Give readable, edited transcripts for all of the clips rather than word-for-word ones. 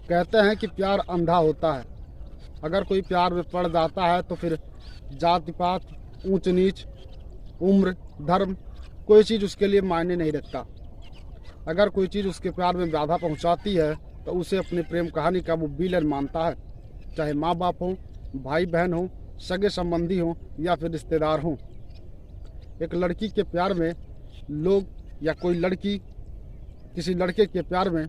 कहते हैं कि प्यार अंधा होता है। अगर कोई प्यार में पड़ जाता है तो फिर जाति पात, ऊंच नीच, उम्र, धर्म, कोई चीज़ उसके लिए मायने नहीं रखता। अगर कोई चीज़ उसके प्यार में बाधा पहुंचाती है तो उसे अपनी प्रेम कहानी का वो विलन मानता है, चाहे माँ बाप हो, भाई बहन हो, सगे संबंधी हो या फिर रिश्तेदार हो। एक लड़की के प्यार में लोग या कोई लड़की किसी लड़के के प्यार में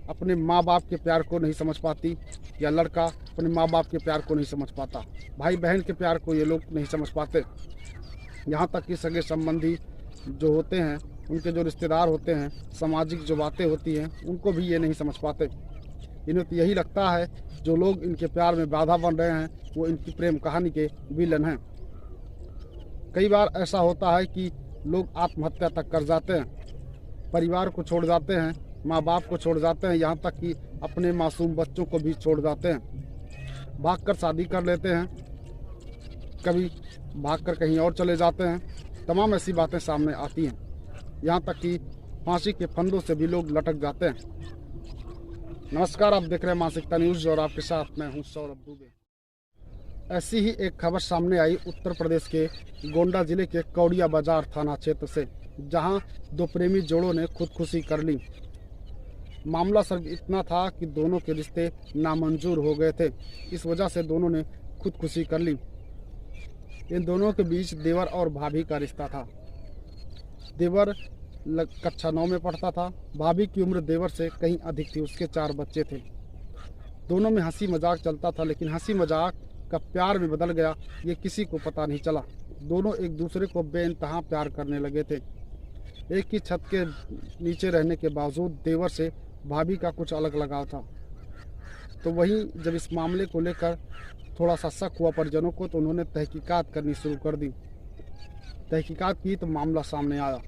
अपने माँ बाप के प्यार को नहीं समझ पाती, या लड़का अपने माँ बाप के प्यार को नहीं समझ पाता। भाई बहन के प्यार को ये लोग नहीं समझ पाते। यहाँ तक कि सगे संबंधी जो होते हैं, उनके जो रिश्तेदार होते हैं, सामाजिक जो बातें होती हैं, उनको भी ये नहीं समझ पाते। इन्हें तो यही लगता है जो लोग इनके प्यार में बाधा बन रहे हैं वो इनकी प्रेम कहानी के विलन हैं। कई बार ऐसा होता है कि लोग आत्महत्या तक कर जाते हैं, परिवार को छोड़ जाते हैं, माँ बाप को छोड़ जाते हैं, यहाँ तक कि अपने मासूम बच्चों को भी छोड़ जाते हैं। भागकर शादी कर लेते हैं, कभी भागकर कहीं और चले जाते हैं। तमाम ऐसी बातें सामने आती हैं। यहाँ तक कि फांसी के फंदों से भी लोग लटक जाते हैं। नमस्कार, आप देख रहे हैं मानसिकता न्यूज़ और आपके साथ मैं हूँ सौरभ दुबे। ऐसी ही एक खबर सामने आई उत्तर प्रदेश के गोंडा जिले के कौड़िया बाजार थाना क्षेत्र से, जहां दो प्रेमी जोड़ों ने खुदकुशी कर ली। मामला सिर्फ इतना था कि दोनों के रिश्ते नामंजूर हो गए थे, इस वजह से दोनों ने खुदकुशी कर ली। इन दोनों के बीच देवर और भाभी का रिश्ता था। देवर कक्षा 9 में पढ़ता था, भाभी की उम्र देवर से कहीं अधिक थी, उसके 4 बच्चे थे। दोनों में हंसी मजाक चलता था, लेकिन हंसी मजाक का प्यार में बदल गया ये किसी को पता नहीं चला। दोनों एक दूसरे को बेइंतहा प्यार करने लगे थे। एक ही छत के नीचे रहने के बावजूद देवर से भाभी का कुछ अलग लगाव था। तो वहीं जब इस मामले को लेकर थोड़ा सा शक हुआ परिजनों को, तो उन्होंने तहकीकात करनी शुरू कर दी। तहकीकात की तो मामला सामने आया,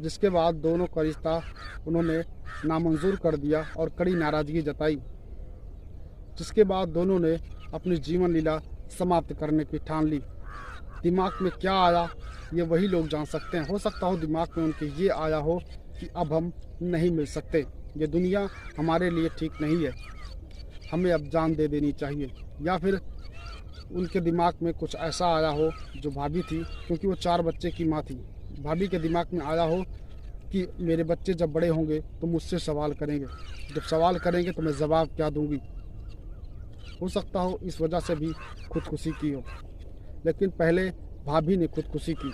जिसके बाद दोनों का रिश्ता उन्होंने नामंजूर कर दिया और कड़ी नाराज़गी जताई। जिसके बाद दोनों ने अपनी जीवन लीला समाप्त करने की ठान ली। दिमाग में क्या आया ये वही लोग जान सकते हैं। हो सकता हो दिमाग में उनके ये आया हो कि अब हम नहीं मिल सकते, ये दुनिया हमारे लिए ठीक नहीं है, हमें अब जान दे देनी चाहिए। या फिर उनके दिमाग में कुछ ऐसा आया हो, जो भाभी थी, क्योंकि वो 4 बच्चे की माँ थी, भाभी के दिमाग में आया हो कि मेरे बच्चे जब बड़े होंगे तो मुझसे सवाल करेंगे, जब सवाल करेंगे तो मैं जवाब क्या दूंगी। हो सकता हो इस वजह से भी खुदकुशी की हो। लेकिन पहले भाभी ने खुदकुशी की।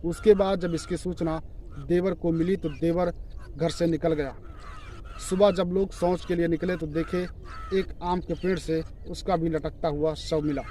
उसके बाद जब इसकी सूचना देवर को मिली तो देवर घर से निकल गया। सुबह जब लोग शौच के लिए निकले तो देखे एक आम के पेड़ से उसका भी लटकता हुआ शव मिला।